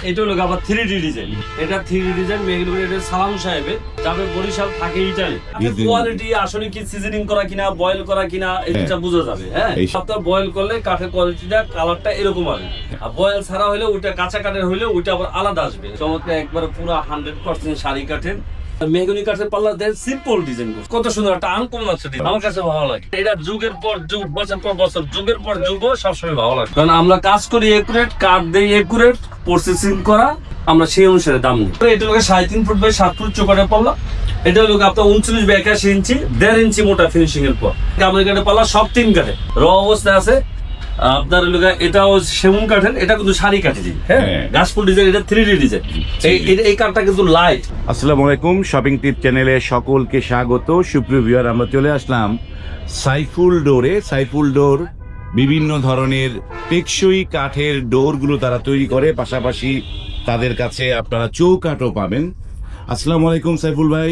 এটা হলো আবার 3D ডিজাইন। এটা 3D ডিজাইন মেঘগুলো এটা সালাম সাহেবের যাবে বরিশাল থাকে ইটালি। কোয়ালিটি আসলে কি সিজনিং করা কিনা বয়েল করা কিনা এটা বোঝা যাবে। হ্যাঁ, আপনার বয়েল করলে কাঠের কোয়ালিটিটা কালারটা এরকম আসবে, আর বয়েল ছাড়া হলে ওটা কাঁচা কাঠের হলে ওটা আবার আলাদা আসবে। চমৎকার একবারে পুরো 100% শাড়ি কাঠের মেহগনি কাঠের পাল্লা দেন, সিম্পল ডিজাইন কত সুন্দর একটা আনকমন আছে। আমার কাছে ভালো লাগে এটা, যুগের পর যুগ বছর পর বছর যুগের পর যুগ সবসময় ভালো লাগে, কারণ আমরা কাজ করি একুরেট, কাঠ দেই একুরেট, প্রসেসিং করা, আমরা সেই অনুসারে দাম নিই। এটা হলো 3.5 ফুট বাই 7 ফুট চৌকাঠের পাল্লা। এটা হলো আপনার 39 বাই 81 ইঞ্চি, 1.5 ইঞ্চি মোটা ফিনিশিং এর পর। আমাদের কাঠের পাল্লা সব 3 কাঠে র অবস্থায় আছে। আপনার এটাও সেগুন কাঠের, এটা কিন্তু শাড়ি কাঠে। হ্যাঁ, গাছফুল ডিজাইন, এটা 3D ডিজাইন। এই কাঠটা কিন্তু লাইট। আসসালামু আলাইকুম, শপিং টিপ চ্যানেলে সকলকে স্বাগত। সুপ্রিয় ভিউয়ার, আমরা চলে আসলাম সাইফুল ডোরে। সাইফুল ডোর বিভিন্ন ধরনের টেকসই কাঠের ডোরগুলো তারা তৈরি করে, পাশাপাশি তাদের কাছে আপনারা চৌকাঠও পাবেন। আসসালামু আলাইকুম সাইফুল ভাই।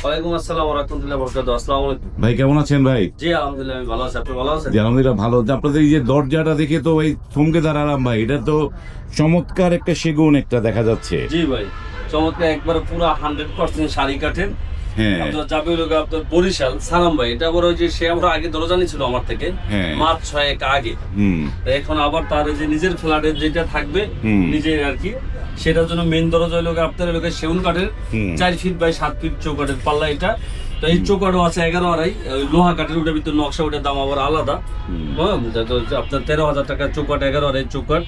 ওয়ালাইকুম আসসালাম ওয়া রাহমাতুল্লাহি ওয়া বারাকাতুহু। আসসালামু আলাইকুম ভাই, কেমন আছেন ভাই? জি আলহামদুলিল্লাহ, আমি ভালো আছি। আপনি ভালো আছেন? জি আলহামদুলিল্লাহ ভালো। আপনাদের এই যে দরজাটা দেখে তো ভাই থমকে দাঁড়ালাম ভাই, এটা তো চমৎকার একটা সেগুন একটা দেখা যাচ্ছে। জি ভাই, চমৎকার একবারে পুরো 100% শাড়ি কাঠের। হ্যাঁ, আপনার যাবে হলো আপনার বরিশাল সালাম ভাই। এটা বড় যে সে আমরা আগে দরজানি ছিল আমার থেকে মাস 6 আগে। এখন আবার তার যে নিজের ফ্ল্যাটের যেটা থাকবে নিজের আর কি, সেটার জন্য মেইন দরজা হলো আপনার সেগুন কাঠের 4 ফিট বাই 7 ফিট চৌকাঠের পাল্লা এটা। তো এই চৌকাঠও আছে 11 আড়াই। লোহা কাঠের ওটার ভিতরে নকশা, ওটার দাম আবার আলাদা। আপনার 13,000 টাকা চৌকাঠ, 11 আড়াই চৌকাঠ,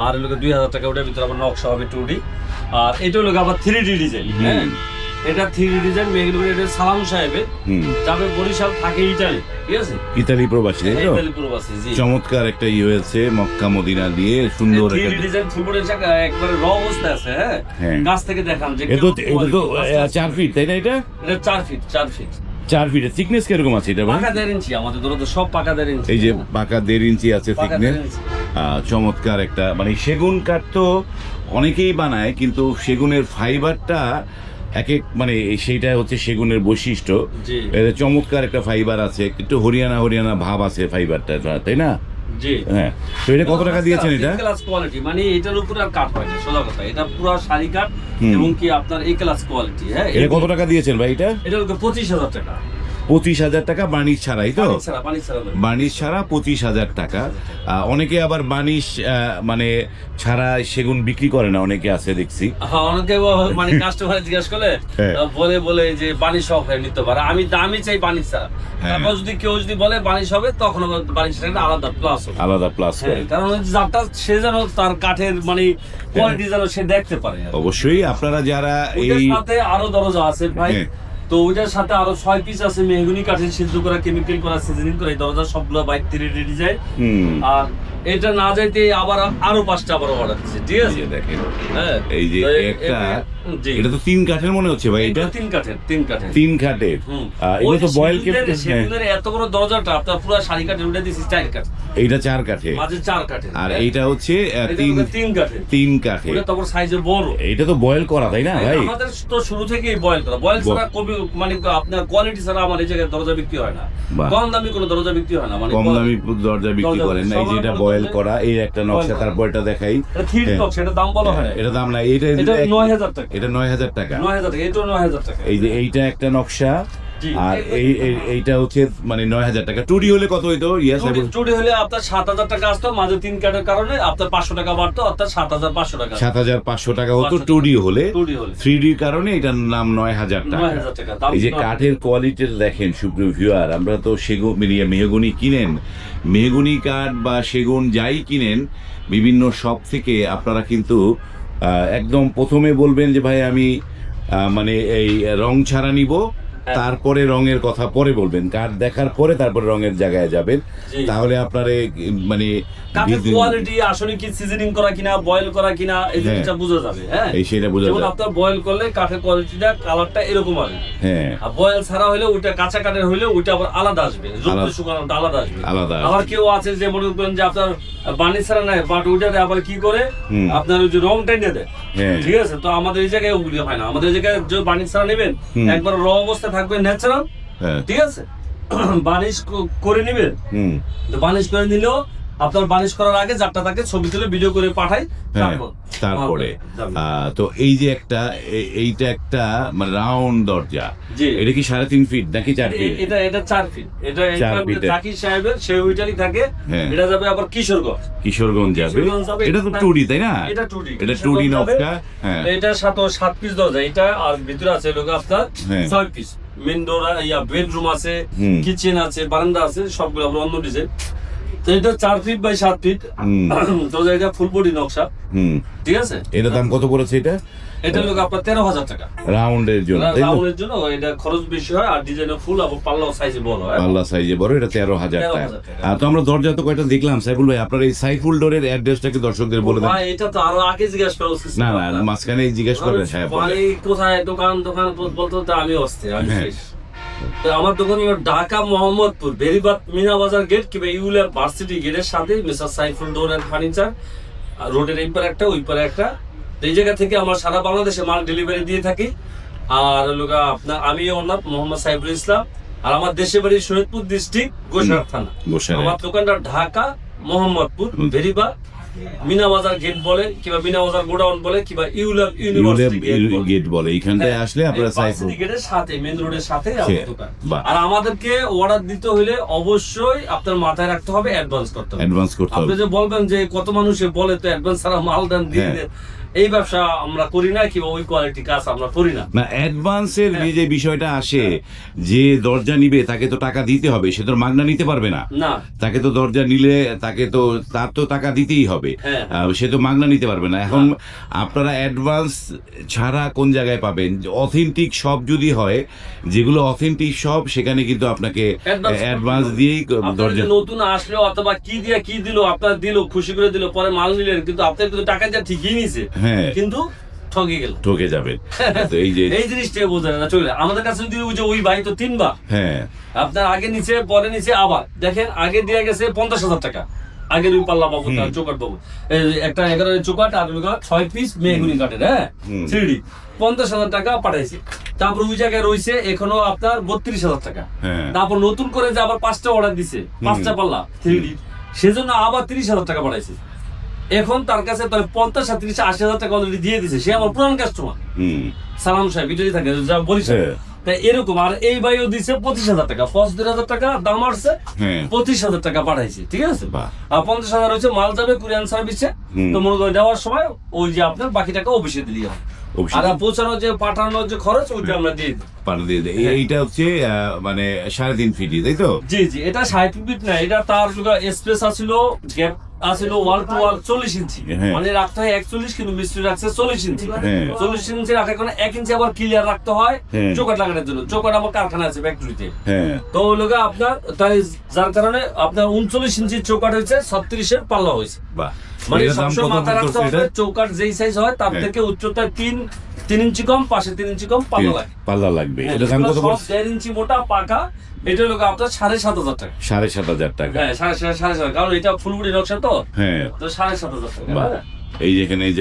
আর হলো 2,000 টাকা ওটার ভিতরে আবার নকশা হবে 2D। আর এটা হলো আবার 3D ডিজাইন। হ্যাঁ, এটা 3D ডিজাইন মেঘগুলো এটা সালাম সাহেবের যাবে বরিশাল থাকে ইটালি। ঠিক আছে, ইতালি প্রবাসী। ইতালি প্রবাসী। জি, চমৎকার একটা হয়েছে মক্কা মদিনা দিয়ে সুন্দর একটা 3D ডিজাইন ফুলবোর্ডের জায়গা একবারে র অবস্থায় আছে। হ্যাঁ, কাছ থেকে দেখান যে এটা তো 4 ফিট, তাই না? এটা 4 ফিট 4 ফিট 4 ফিটের থিকনেস কিরকম আছে এটা? পাকা 1.5 ইঞ্চি, আমাদের ধরো তো সব পাকা 1.5 ইঞ্চি। এই যে পাকা 1.5 ইঞ্চি আছে থিকনেস। চমৎকার একটা, মানে সেগুন কাঠ তো অনেকেই বানায়, কিন্তু সেগুনের ফাইবারটা এক এক মানে সেইটা হচ্ছে সেগুনের বৈশিষ্ট্য। এটা চমৎকার একটা ফাইবার আছে, একটু হরিয়ানা হরিয়ানা ভাব আছে ফাইবারটা, তাই না? জি হ্যাঁ। তো এটা কত টাকা দিয়েছেন? এটা ক্লাস কোয়ালিটি, মানে এটার উপর আর কাট হয় না, সোজা কথা। এটা পুরো শাড়ি কাট এবং কি আপনার এই ক্লাস কোয়ালিটি। হ্যাঁ, এটা কত টাকা দিয়েছেন ভাই? এটা 25,000 টাকা। 25,000 টাকা বানিশ ছাড়াই তো? বানিশ ছাড়া 25,000 টাকা। অনেকে আবার বানিশ মানে ছাড়া সেগুন বিক্রি করে না, অনেকে আছে দেখছি। অনেকে মানে কাস্টমার জিজ্ঞেস করলে বলে যে বানিশ সহ নিতে পারে। আমি দামি চাই বানিশ ছাড়া। তারপর যদি কেউ যদি বলে বানিশ হবে, তখন বানিশ আলাদা প্লাস করে, কারণ যারটা সে যেন তার কাঠের মানে কোয়ালিটি যেন সে দেখতে পারে। অবশ্যই আপনারা যারা এই সাথে আরো দরজা আছে ভাই, তো ওইটার সাথে আরো 6 পিস আছে মেহগনি কাঠের সিদ্ধ করা, কেমিক্যাল করা, সিজনিং করা। এই দরজা সবগুলো বাই 3D ডিজাইন। আর এটা না যাইতে আবার আরো 5টা আবার অর্ডার দিচ্ছে। ঠিক আছে, দেখেন। হ্যাঁ, এই যে একটা, এটা তো 3 কাঠের মনে হচ্ছে ভাই। এটা 3 কাঠের। 3 কাঠের এগুলো তো বয়েল কেটে সেগুনের এত বড় দরজাটা আপনার পুরো শাড়ি কাঠের, ওটা দিছি 4 কাঠ। এইটা 4 কাঠে, মাঝে 4 কাঠে। আর এইটা হচ্ছে 3 কাঠে। 3 কাঠে, ওটা তো সাইজে বড়। এটা তো বয়েল করা, তাই না ভাই? আমাদের তো শুরু থেকেই বয়েল করা। বয়েল ছাড়া মানে আপনার কোয়ালিটি ছাড়া আমার এই জায়গায় দরজা বিক্রি হয় না। কম দামি কোনো দরজা বিক্রি হয় না, মানে কম দামি দরজা বিক্রি করেন না। এই যে এটা বয়েল করা, এই একটা নকশা। তারপর এটা দেখাই, এটা 3D নকশা। এটা দাম বলা হয়, এটা দাম না। এটা 9,000 টাকা। এটা 9,000 টাকা। 9,000 টাকা, এটা 9,000 টাকা। এই যে এইটা একটা নকশা, আর এইটা হচ্ছে মানে 9,000 টাকা। 2D হলে কত হইতো? 2D হলে আপনার 7,000 টাকা আসতো, মাঝে 3 কাঠের কারণে আপনার 500 টাকা বাড়তো, অর্থাৎ 7,500 টাকা। 7,500 টাকা হতো 2D হলে। 3D কারণে এটার নাম 9,000 টাকা। এই যে কাঠের কোয়ালিটি দেখেন সুপ্রিয় ভিউয়ার, আমরা তো সেগুন মেহগনি কিনেন, মেহগনি কাঠ বা সেগুন যাই কিনেন বিভিন্ন শপ থেকে, আপনারা কিন্তু একদম প্রথমে বলবেন যে ভাই আমি মানে এই রং ছাড়া নিব, তারপরে রঙের কথা পরে বলবেন। কাঠ দেখার পরে তারপরে রঙের জায়গায় যাবেন, তাহলে আপনারে মানে কাঠের কোয়ালিটি আসলে কি সিজনিং করা কিনা বয়েল করা কিনা এই জিনিসটা বোঝা যাবে। হ্যাঁ, এই সেটা বোঝা যাবে। আপনার বয়েল করলে কাঠের কোয়ালিটিটা কালারটা এরকম আসবে। হ্যাঁ, আর বয়েল ছাড়া হলে ওটা কাঁচা কাঠের হলে ওটা আবার আলাদা আসবে, যুক্ত শুকানোটা আলাদা আসবে। আবার কেউ আছে যে মনে করেন যে আপনার বানিশ ছাড়া নাই, বাট ওইটাতে আবার কি করে আপনার ওই যে রং টাইনে দেয়। ঠিক আছে, তো আমাদের এই জায়গায় ওগুলি হয় না। আমাদের এই জায়গায় যে বানিশ ছাড়া নেবেন, একবার র অবস্থায় থাকবে ন্যাচারাল। ঠিক আছে, বানিশ করে নেবেন। বানিশ করে নিলেও আপনার বানিশ করার আগে যারটা থাকে ছবি তুলে ভিডিও করে পাঠাই, তারপরে তো এই যে এইটা একটা মানে রাউন্ড দরজা, এটা কি 3.5 ফিট নাকি 4 ফিট? এটা 4 ফিট। এটা জাকির সাহেবের সেই ওইটারই থাকে। এটা যাবে আবার কিশোরগঞ্জ যাবে। এটা তো 2D তাই না? এটা 2D, এটা 2D নকশা। হ্যাঁ, এটা 7 পিস দরজা। এটা আর ভিতরে আছে লোক আপনার 6 পিস। মেন ডোর, বেডরুম আছে, কিচেন আছে, বারান্দা আছে, সবগুলো আমরা অন্য ডিজাইন। তো এটা 4 ফিট বাই 7 ফিট। তো এটা ফুল বডি নকশা। ঠিক আছে। এটা দাম কত পড়েছে এটা? এটা লোক আপনার 13,000 টাকা রাউন্ডের জন্য। রাউন্ডের জন্য এটা খরচ বেশি হয়, আর ডিজাইনে ফুল আর পাল্লাও সাইজে বড় হয়। পাল্লা সাইজে বড়, এটা 13,000 টাকা। আর তো আমরা দরজা তো কয়টা দেখলাম। সাইফুল ভাই, আপনার এই সাইফুল ডোরের অ্যাড্রেসটা কি দর্শকদের বলে দেন? ভাই এটা তো আরো আগে জিজ্ঞেস করা উচিত। না মাঝখানে জিজ্ঞেস করেন। হ্যাঁ, ভাই কোথায় দোকান বলতো তো আমি অস্থির। আমার দোকান হলো ঢাকা মোহাম্মদপুর বেরিবাদ মিনা বাজার গেট কিংবা ইউলিয়ার ভার্সিটি গেটের সাথে mister Saiful door and furniture, রোডের এই পারে একটা ওই পারে একটা। এই জায়গা থেকে আমার সারা বাংলাদেশে মাল ডেলিভারি দিয়ে থাকি। আর লোক আপনার আমি ওনার মোহাম্মদ সাইফুল ইসলাম, আর আমার দেশের বাড়ি শহীদপুর ডিস্ট্রিক্ট গোসাইরহাট থানা। আমার দোকানটা ঢাকা মোহাম্মদপুর বেরিবাদ মিনা বাজার গেট বলে কিংবা মিনা বাজার গোডাউন বলে কিংবা ইউলিয়ার ইউনিভার্সিটি গেট বলে। এইখানটায় আসলে আপনারা সাইফুল গেটের সাথে মেইন রোডের সাথে আমার দোকান। আর আমাদেরকে অর্ডার দিতে হলে অবশ্যই আপনার মাথায় রাখতে হবে অ্যাডভান্স করতে হবে। আপনি যে বলবেন যে কত মানুষে বলে তো অ্যাডভান্স ছাড়া মাল দেন দিয়ে দেন, এই ব্যবসা আমরা করি না কিংবা ওই কোয়ালিটি কাজ আমরা করি না। না, অ্যাডভান্সের যে বিষয়টা আসে, যে দরজা নিবে তাকে তো টাকা দিতে হবে, সে তো মাগনা নিতে পারবে না। তাকে তো দরজা নিলে তাকে তো তার তো টাকা দিতেই হবে, সে তো মাগনা নিতে পারবে না। এখন আপনারা অ্যাডভান্স ছাড়া কোন জায়গায় পাবেন? অথেন্টিক শপ যদি হয়, যেগুলো অথেন্টিক শপ, সেখানে কিন্তু আপনাকে অ্যাডভান্স দিয়েই দরজা। নতুন আসলো অথবা কি দিয়ে কি দিল, আপনার দিল খুশি করে দিল, পরে মাল নিলেন কিন্তু আপনার কিন্তু টাকা যা ঠিকই নিছে, কিন্তু ঠকে যাবেন। তো এই জিনিসটা বোঝা না। চলে আমাদের কাছে যদি ওই ভাই তো 3 বার আপনার আগে নিচে পরে নিচে, আবার দেখেন আগে দিয়ে গেছে 50,000 টাকা। আগের ওই পাল্লা বাবু চৌকাট বাবু একটা 11 চৌকাট আর 6 পিস মেহগুনি কাঠের 3D 50,000 টাকা পাঠাইছি। তারপর ওই জায়গায় রয়েছে এখনো আপনার 32,000 টাকা। তারপর নতুন করে যে আবার 5টা অর্ডার দিছে, 5টা পাল্লা 3D, সেজন্য আবার 30,000 টাকা পাঠাইছে। এখন তার কাছে 50, 30, 80,000 টাকা অলরেডি দিয়ে দিছে। সে আমার পুরান কাস্টমার, সালাম সাহেব ভিডিও থাকে যা বলিস। তাই এরকম। আর এই ভাইও দিছে 25,000 টাকা, 2,000 টাকা দাম আসছে, 25,000 টাকা পাঠাইছে। ঠিক আছে। আর 50,000 হচ্ছে মাল যাবে কুরিয়ান সার্ভিসে। তো মনে করেন দেওয়ার সময় ওই যে আপনার বাকি টাকা অফিসে দিলি হয়, আর পৌঁছানোর যে পাঠানোর যে খরচ ওইটা আমরা দিয়ে দিই। এইটা হচ্ছে মানে 3.5 ফিট, তাই তো? জি জি, এটা 3.5 ফিট না, এটা তার স্পেস আছিল, গ্যাপ আছিল ওয়াল টু ওয়াল 40 ইঞ্চি, মানে রাখতে হয় 41, কিন্তু মিস্ত্রি রাখছে 40 ইঞ্চি। 40 ইঞ্চি রাখার কারণে 1 ইঞ্চি আবার ক্লিয়ার রাখতে হয় চৌকাট লাগানোর জন্য। চৌকাট আমার কারখানা আছে ফ্যাক্টরিতে। তো ওই লোক আপনার তাই যার কারণে আপনার 39 ইঞ্চি চৌকাট হয়েছে, 36-এর পাল্লা হয়েছে। মানে সবসময় মাথায় রাখতে হবে চৌকাট যেই সাইজ হয় তার থেকে উচ্চতায় 3 ইঞ্চি কম, পাশে 3 ইঞ্চি কম পাল্লা লাগবে। এটা দাম কত পড়ছে? 1.5 ইঞ্চি মোটা পাকা। এটা হলো আপনার 7,500 টাকা। 7,500 টাকা। হ্যাঁ, 7,500, কারণ এটা ফুলবুড়ি নকশা তো। তো 7,500 টাকা। এই যেখানে এই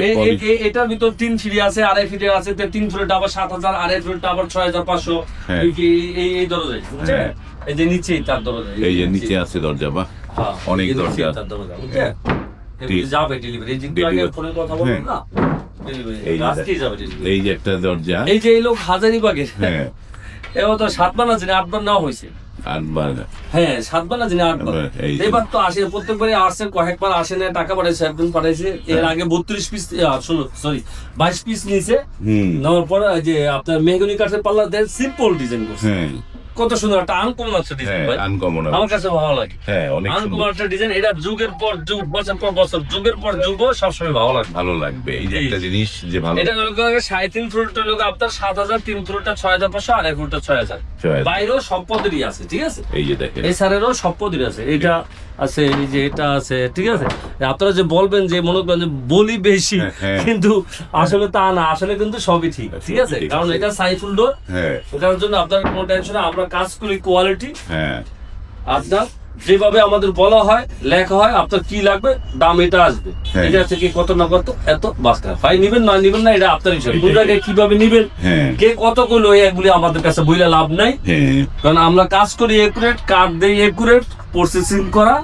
যে এটার ভিতর 3 ফিট আছে, 2.5 ফিট আছে, 3 ফিট আবার 7,000, 2.5 ফিট আবার 6,500। এই দরজায় বুঝছেন? এই যে নিচেই তার দরজা, এই যে নিচে আছে দরজা। বা অনেক দরজা বুঝছেন? যাবে ডেলিভারি। এই যে আগে ফোনে কথা বললাম না, এই যে একটা দরজা, এই যে এই লোক হাজারিবাগের, এবার তো 7 বার না জানি 8 বার নেওয়া হয়েছে। 8 বার? হ্যাঁ, 7 বার না জানি 8 বার। এবার তো আসে, প্রত্যেকবারই আসছে, কয়েকবার আসে না, টাকা পাঠাইছে, একদিন পাঠাইছে। এর আগে 32 পিস, 22 পিস নিয়েছে। নেওয়ার পর যে আপনার মেহগনি কাঠের পাল্লা দেয়, সিম্পল ডিজাইন করছে। কত সুন্দর একটা আনকমন একটা ডিজাইন ভাই, আনকমন, আমার কাছে ভালো লাগে। হ্যাঁ, অনেক আনকমন একটা ডিজাইন। এটা যুগের পর যুগ, বছর পর বছর, যুগের পর যুগ সবসময় ভালো লাগবে। এই যে একটা জিনিস যে ভালো, এটা হলো 3.5 ফুট লোক আপনার 7,000, 3 ফুটটা 6,500, 2.5 ফুটটা 6,000। বাইরেও সব পদেরই আছে। ঠিক আছে। এই যে দেখেন, এই সারেরও সব পদেরই আছে। এটা আছে, এই যে এটা আছে। ঠিক আছে। আপনারা যে বলবেন যে মনে করেন যে বলি বেশি, কিন্তু আসলে তা না, আসলে কিন্তু সবই ঠিক। ঠিক আছে। কারণ এটা সাইফুল ডোর, এটার জন্য আপনার কোনো টেনশন নেই। আমরা কাজ করি কোয়ালিটি, আপনার যেভাবে আমাদের বলা হয়, লেখা হয়, আপনার কি লাগবে, দাম এটা আসবে, এটা থেকে কত না কত এত বাঁচতে হয়। নিবেন না নিবেন না, এটা আপনার হিসাব। কোন জায়গায় কিভাবে নিবেন, কে কত গুলো, এগুলি আমাদের কাছে বইলে লাভ নাই। কারণ আমরা কাজ করি একুরেট, কাঠ দেই একুরেট, প্রসেসিং করা,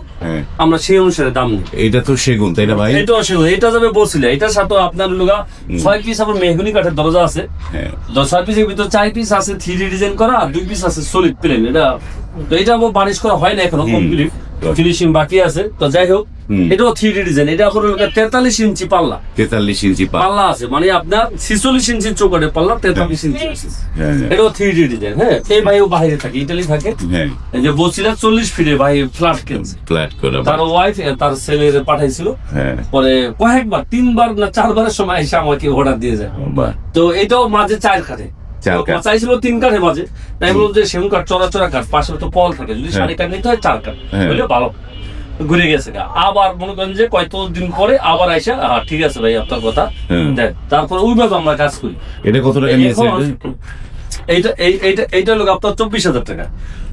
আমরা সেই অনুসারে দাম নিই। এটা তো সেগুন তাই না ভাই? এটাও সেগুন, এটা যাবে বসিলা। এটার সাথে আপনার লোগা 6 পিস আপনার মেহগনি কাঠের দরজা আছে, 6 পিসের ভিতর 4 পিস আছে 3D ডিজাইন করা আর 2 পিস আছে সলিড প্লেন। এটা তো এটা বানিশ করা হয় না এখনো, কমপ্লিট ফিনিশিং বাকি আছে। তো যাই হোক, এটাও 3D ডিজাইন। এটা আপনার 43 ইঞ্চি পাল্লা, 43 ইঞ্চি পাল্লা আছে, মানে আপনার 46 ইঞ্চি চৌকাঠের পাল্লা, 43 ইঞ্চি আছে। এটাও 3D ডিজাইন। হ্যাঁ, এই ভাইও বাইরে থাকে, ইতালি থাকে। এই যে বসিলা 40 ফিটে ভাই ফ্ল্যাট কিনছে, ফ্ল্যাট করে তার ওয়াইফ তার ছেলের পাঠাইছিল। পরে কয়েকবার 3বার না 4বারের সময় এসে আমাকে অর্ডার দিয়ে যায়। তো এটাও মাঝে 4 কাঠে চাইছিল, 3 কাঠে মাঝে। তাই বললাম যে সেগুন কাঠ চড়া কাঠ, পাশে তো পল থাকে, যদি 4 কাঠ নিতে হয় 4 কাঠ বলে ভালো। ঘুরে গেছে, আবার মনে করেন যে কয়েকদিন পরে আবার আইসা ঠিক আছে ভাই আপনার কথা দেখ, তারপর ওইভাবে আমরা কাজ করি। এটা কত টাকা নিয়েছে? এইটা লোক আপনার 24,000 টাকা।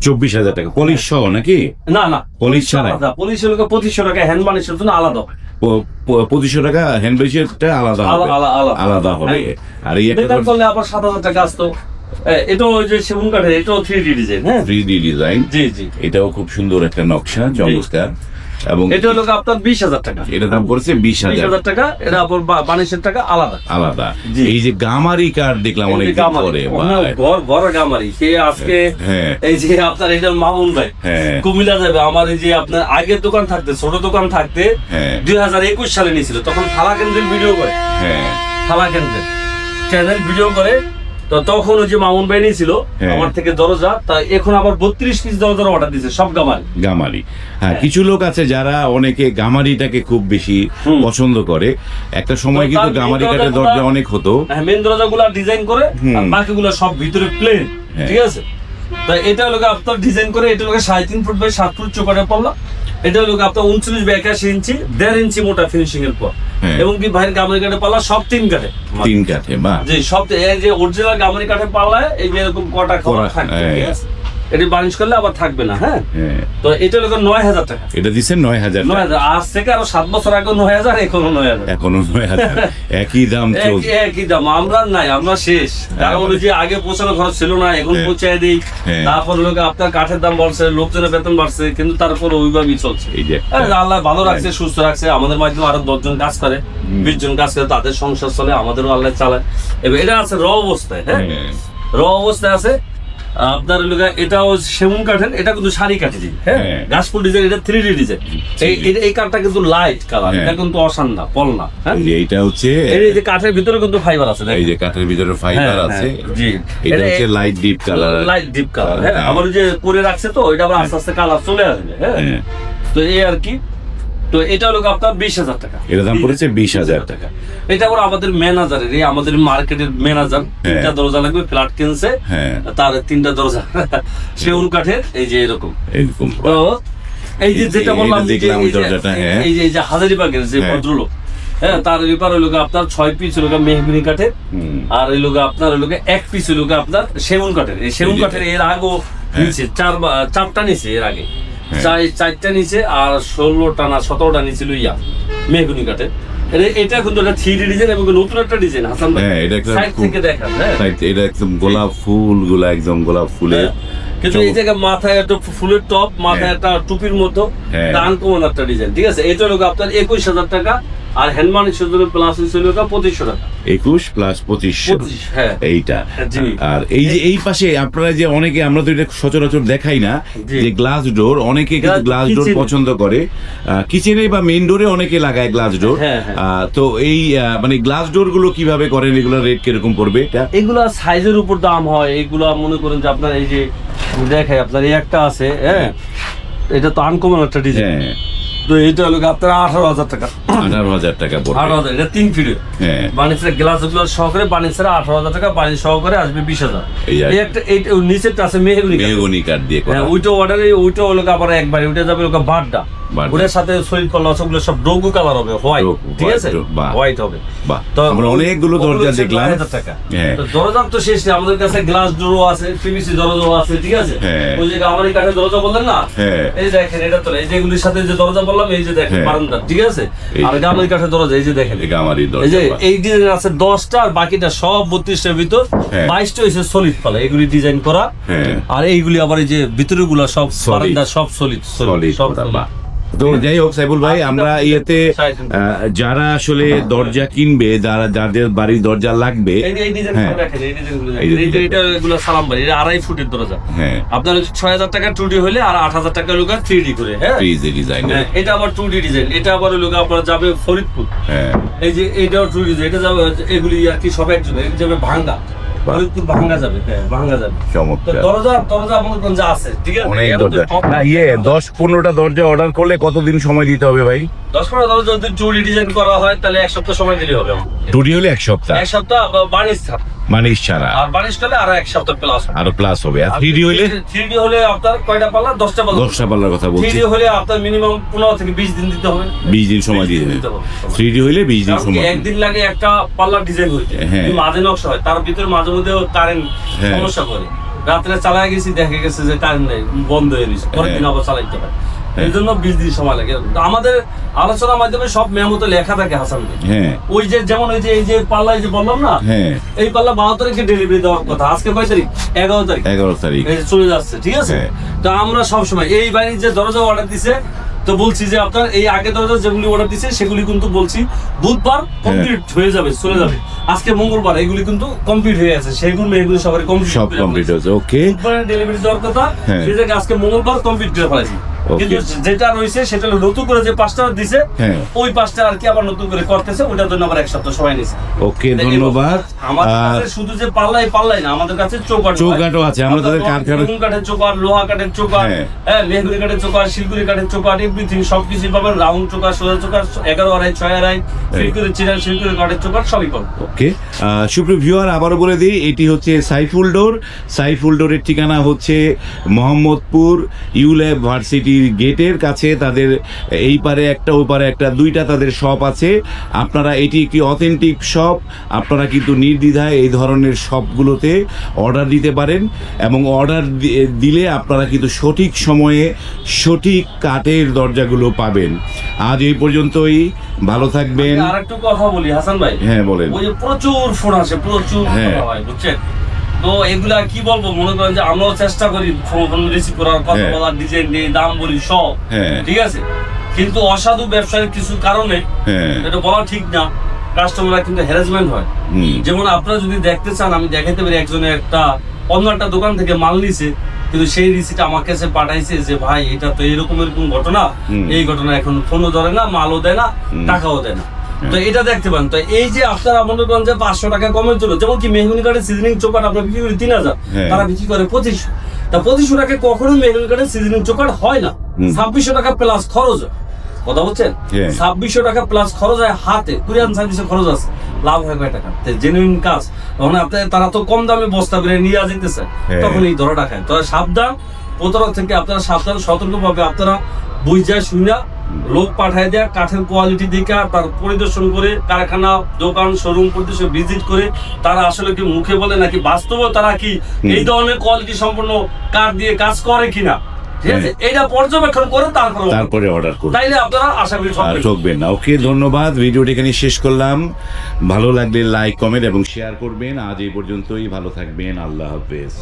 24,000 টাকা পলিশ সহ নাকি? না না, পলিশ ছাড়া। পলিশের লোক 2500 টাকা, হ্যান্ড বানিশের জন্য আলাদা। 2500 টাকা হ্যান্ড বানিশটা আলাদা হবে। আর এই একটা করলে আবার 7,000 টাকা আসতো। এটাও ওই যে সেগুন কাঠের, এটাও 3D ডিজাইন। হ্যাঁ, 3D ডিজাইন। জি জি, এটাও খুব সুন্দর একটা নকশা, চমৎকার। এবং এটা হলো আপনার 20,000 টাকা। এটা দাম পড়ছে 20,000 টাকা। এটা আপনার বানিশের টাকা আলাদা। এই যে গামারি কার্ড দেখলাম অনেক পরে, বড় গামারি। সে আজকে এই যে আপনার এটা মামুন ভাই কুমিল্লা যাবে, আমার এই যে আপনার আগের দোকান থাকতে, ছোট দোকান থাকতে 2021 সালে নিয়েছিল, তখন থালা কেন্দ্রের ভিডিও করে, থালা কেন্দ্রের চ্যানেল ভিডিও করে। তো তখন ওই যে মামুন ভাই নিয়েছিল আমার থেকে দরজা, তা এখন আবার 32 পিস দরজার অর্ডার দিয়েছে, সব গামারি। হ্যাঁ, কিছু লোক আছে যারা অনেকে গামারিটাকে খুব বেশি পছন্দ করে। একটা সময় কিন্তু গামারি কাঠের দরজা অনেক হতো, মেন দরজাগুলো ডিজাইন করে, বাকিগুলো সব ভিতরে প্লেন। ঠিক আছে, তো এটা হলো আপনার ডিজাইন করে, এটা হলো 3.5 ফুট বাই 7 ফুট চৌকাঠের পাল্লা। এটা হলো আপনার 39 বাই 81 ইঞ্চি, 1.5 ইঞ্চি মোটা ফিনিশিং এর পর। এবং কি ভাইয়ের গামারি কাঠের পাল্লা সব 3 কাঠে। জি, সব এই যে অরিজিনাল গামারি কাঠের পাল্লায় এই যে এরকম কটা খোলা থাকবে। ঠিক আছে, এটা বানিশ করলে আবার থাকবে না। হ্যাঁ, তো এটা হলো 9,000 টাকা। এটা দিচ্ছেন 9,000। আজ থেকে আরো 7 বছর আগে 9,000, এখনো 9,000। একই দাম চলছে, একই দাম। আমরা নাই, আমরা শেষ। কারণ যে আগে পৌঁছানো খরচ ছিল না, এখন পৌঁছায় দিই। তারপর লোক আপনার কাঠের দাম বাড়ছে, লোকজনের বেতন বাড়ছে, কিন্তু তারপর ওইভাবেই চলছে। আল্লাহ ভালো রাখছে, সুস্থ রাখছে। আমাদের মাধ্যমে আরো 10 জন কাজ করে, 20 জন কাজ করে, তাদের সংসার চলে, আমাদেরও আল্লাহ চালায়। এবার এটা আছে র অবস্থায়। হ্যাঁ, র অবস্থায় আছে আপনার এটাও সেগুন কাঠের, এটা কিন্তু শাড়ি কাঠের। হ্যাঁ, গাছফুল ডিজাইন, এটা 3D ডিজাইন। এই কাঠটা কিন্তু লাইট কালার, এটা কিন্তু অসান না, পল না। হ্যাঁ, এইটা হচ্ছে এই যে কাঠের ভিতরে কিন্তু ফাইবার আছে, এই যে কাঠের ভিতরে ফাইবার আছে। জি, এটা হচ্ছে light deep colour, light deep colour. হ্যাঁ, আমার যে করে রাখছে, তো এটা আবার আস্তে আস্তে কালার চলে আসবে। হ্যাঁ, তো এই আর কি। তো এটা হলো আপনার 20,000 টাকা। এর দাম পড়েছে 20,000 টাকা। এটা আবার আমাদের ম্যানেজারের, আমাদের মার্কেটের ম্যানেজার 3টা দরজা লাগবে, ফ্ল্যাট কিনছে, তার 3টা দরজা সেগুন কাঠের, এই যে এরকম। তো এই যে যেটা বললাম, এই যে হাজারিবাগের যে ভদ্রলোক, হ্যাঁ, তার ব্যাপার হলো আপনার 6 পিস হলো মেহগনি কাঠের, আর এই লোক আপনার হলো 1 পিস হলো আপনার সেগুন কাঠের। এই সেগুন কাঠের এর আগেও নিচে 4টা নিচে, এর আগে 4টা নিচে, আর 16টা না 17টা নিচে লইয়া মেহগনি কাঠের। এটা কিন্তু একটা 3D ডিজাইন এবং নতুন একটা ডিজাইন। হাসান ভাই, এটা সাইড থেকে দেখান। হ্যাঁ, এটা একদম গোলাপ ফুলগুলো, একদম গোলাপ ফুলের, কিন্তু এই জায়গায় মাথায় একটা ফুলের টপ, মাথায় একটা টুপির মতো, আনকমন একটা ডিজাইন। ঠিক আছে, এটা হলো আপনার 21,000 টাকা। আর হ্যান্ড বানিশের জন্য প্লাস হলো 2500 টাকা। 21 প্লাস 2500। হ্যাঁ, এইটা। আর এই যে এই পাশে আপনারা যে অনেকে, আমরা তো এটা সচরাচর দেখাই না, যে গ্লাস ডোর, অনেকে কিন্তু গ্লাস ডোর পছন্দ করে, কিচেনে বা মেইন ডোরে অনেকে লাগায় গ্লাস ডোর। তো এই মানে গ্লাস ডোর গুলো কিভাবে করেন, এগুলো রেট কিরকম পড়বে? এগুলো সাইজের উপর দাম হয়। এগুলো মনে করেন যে আপনার এই যে দেখাই, আপনার এই একটা আছে, হ্যাঁ, এটা তো আনকমন একটা ডিজাইন। তো এইটা হলো আপনার 18,000 টাকা। 18,000 টাকা পড়বে। 18,000, এটা 3 ফিট। হ্যাঁ, বানিশের গ্লাস গুলো সহকারে বানিশের 18,000 টাকা, বানিশ সহকারে আসবে 20,000। এই একটা এই নিচেরটা আছে মেহগনি কাঠ দিয়ে করা। ওইটা অর্ডারে, ওইটা হলো আবার একবারে, ওইটা যাবে লোক বাড্ডা, ওটার সাথে সলিড পাল্লা সবগুলো সব ডোগু কালার হবে, হোয়াইট। ঠিক আছে, হোয়াইট হবে। তো আমরা অনেকগুলো দরজা দেখলাম। তো দরজা তো শেষ নেই, আমাদের কাছে গ্লাস ডোরও আছে, পিভিসি দরজাও আছে। ঠিক আছে, ওই যে গামারি কাঠের দরজা বললেন না, এই দেখেন, এটা তো এই যেগুলির সাথে যে দরজা বললাম এই যে দেখেন বারান্দা, ঠিক আছে, আর গামারি কাঠের দরজা এই যে দেখেন, এই যে এই ডিজাইন আছে 10টা, আর বাকিটা সব 32টার ভিতর 22টা হইছে সলিড পাল্লা, এগুলি ডিজাইন করা। আর এইগুলি আবার এই যে ভিতরে গুলা সব বারান্দা সব সলিড সব। তো যাই হোক সাইফুল ভাই, আমরা ইয়েতে যারা আসলে দরজা কিনবে, যাদের বাড়ির দরজা লাগবে, সালাম বাড়ি 2.5 ফুটের দরজা, আপনার 6,000 টাকা 2D হলে, আর 8,000 টাকা লোক 3D করে। এটা আবার 2D ডিজাইন, এটা আবার লোক আপনার যাবে ফরিদপুর, এই যে এটাও 2D ডিজাইন, এটা যাবে এগুলি আর কি সব একজন যাবে ভাঙ্গা, ভাঙ্গা যাবে, ভাঙ্গা যাবে। দরজা আপনার যা আছে, ঠিক আছে, অনেক দরজা। না 10-15টা দরজা অর্ডার করলে কতদিন সময় দিতে হবে ভাই? 10-15 দরজা যদি 2D ডিজাইন করা হয় তাহলে 1 সপ্তাহ সময় দিলে হবে। 2D হলে 1 সপ্তাহ, 1 সপ্তাহ বানিশ ছাড়া, আর বানিশ করলে আরো 1 সপ্তাহ প্লাস হবে। আর 3D হলে? 3D হলে আপনার কয়টা পাল্লা? 10টা পাল্লা। 10টা পাল্লার কথা বলছি। 3D হলে আপনার মিনিমাম 15 থেকে 20 দিন দিতে হবে। 20 দিন সময় দিতে হবে। 3D হলে 20 দিন সময়। একদিন লাগে একটা পাল্লা ডিজাইন হইতে, মাঝে নকশা হয়, তার ভিতরে মাঝে মধ্যে কারেন্ট সমস্যা করে, রাত্রে চালায় গেছি, দেখা গেছে যে কারেন্ট নেই, বন্ধ হয়ে গেছে, পরের দিন আবার চালাইতে হয়, এই জন্য 20 দিন সময় লাগে। আমাদের আলোচনার মাধ্যমে সব মেমোতে লেখা থাকে হাসান ভাই। ওই যে যেমন ওই যে এই যে পাল্লা এই যে বললাম না, এই পাল্লা 12 তারিখে ডেলিভারি দেওয়ার কথা, আজকে কয় তারিখ? 11 তারিখ এই চলে যাচ্ছে, ঠিক আছে। তো আমরা সব সময় এই বাড়ির যে দরজা অর্ডার দিছে, তো বলছি যে আপনার এই আগে দরজা যেগুলি অর্ডার দিছে সেগুলি কিন্তু বলছি বুধবার কমপ্লিট হয়ে যাবে, চলে যাবে। আজকে মঙ্গলবার, এগুলি কিন্তু কমপ্লিট হয়ে আছে, সেগুলো এগুলো সবারই কমপ্লিট হয়েছে। ওকে, ডেলিভারি দেওয়ার কথা, সেই জায়গায় আজকে মঙ্গলবার কমপ্লিট করে ফেলেছি। কিন্তু যেটা রয়েছে সেটা নতুন করে যে 5টা দিছে, ওই 5টা আর কি আবার নতুন করে করতেছে, ওটার জন্য আবার 1 সপ্তাহ সময় নিছে। ওকে, ধন্যবাদ। আমাদের কাছে শুধু যে পাল্লাই না, আমাদের কাছে চৌকাঠও আছে। আমরা তাদের কাঠের চৌকাঠ, লোহা কাঠের চৌকাঠ, মেহগুনি কাঠের চৌকাঠ, শিলগুড়ি কাঠের চৌকাঠ, এভরিথিং সবকিছু পাবেন। রাউন্ড চৌকাঠ, সোজা চৌকাঠ, 11.5, 6.5, শিলগুড়ি চিরা, শিলগুড়ি কাঠের চৌকাঠ সবই পাবেন। ওকে, সুপ্রিয় ভিউয়ার, আবারও বলে দিই, এটি হচ্ছে সাইফুল ডোরের ঠিকানা হচ্ছে মোহাম্মদপুর ইউল্যাব ভার্সিটির গেটের কাছে। তাদের এই পারে একটা, ওই পারে একটা, 2টা তাদের শপ আছে। আপনারা, এটি একটি অথেন্টিক শপ, আপনারা কিন্তু নির্দ্বিধায় এই ধরনের শপগুলোতে অর্ডার দিতে পারেন, এবং অর্ডার দিলে আপনারা কিন্তু সঠিক সময়ে সঠিক কাঠের দরজাগুলো পাবেন। আজ এই পর্যন্তই, ভালো থাকবেন। আর একটু কথা বলি হাসান ভাই। হ্যাঁ বলেন। ওই যে প্রচুর ফোন আসে, প্রচুর হয়, বুঝছেন? তো এগুলা কি বলবো, মনে করেন যে আমরাও চেষ্টা করি ফোন রিসিভ করার, কথা বলার, ডিজাইন দিয়ে দাম বলি সব, ঠিক আছে, কিন্তু অসাধু ব্যবসায়ীর কিছু কারণে এটা বলা ঠিক না, কাস্টমাররা কিন্তু হ্যারাসমেন্ট হয়। যেমন আপনারা যদি দেখতে চান, আমি দেখাতে পারি, একজনের অন্য একটা দোকান থেকে মাল নিছে, কিন্তু সেই রিসিট আমার কাছে পাঠাইছে যে ভাই এটা তো এরকম ঘটনা, এই ঘটনা, এখন ফোনও ধরে না, মালও দেয় না, টাকাও দেয় না। তো এটা দেখতে পান। তো এই যে আপনারা মনে করেন যে 500 টাকা কমের জন্য, যেমন কি মেহগুনি কাঠের সিজনিং চৌকাঠ আপনার বিক্রি করে 3000, তারা বিক্রি করে 2500। তা 2500 টাকা কখনো মেহগুনি কাঠের সিজনিং চৌকাঠ হয় না, 2600 টাকা প্লাস খরচ হয়। কথা বলছেন, 2600 টাকা প্লাস খরচ হয়, হাতে কুরিয়ান সার্ভিসে খরচ আছে, লাভ হয় কয় টাকা? জেনুইন কাজ, তখন আপনার তারা তো কম দামে বস্তা করে নিয়ে যেতেছে, তখন এই ধরা টাকায়। তবে সাবধান, প্রতারক থেকে আপনারা সাবধান, সতর্কভাবে আপনারা বুঝা শুনা লোক পাঠায় দেয়া, কাঠের কোয়ালিটি দেখে তার পরিদর্শন করে, কারখানা, দোকান, শোরুম পরিদর্শন ভিজিট করে, তারা আসলে কি মুখে বলে নাকি বাস্তবে তারা কি এই ধরনের কোয়ালিটি সম্পন্ন কাঠ দিয়ে কাজ করে কিনা, ঠিক আছে, এটা পর্যবেক্ষণ করে তারপরে অর্ডার করুন, তাইলে আপনারা আশা করি ঠকবেন না। ওকে, ধন্যবাদ। ভিডিওটি এখানে শেষ করলাম। ভালো লাগলে লাইক, কমেন্ট এবং শেয়ার করবেন। আজ এই পর্যন্তই, ভালো থাকবেন। আল্লাহ হাফেজ।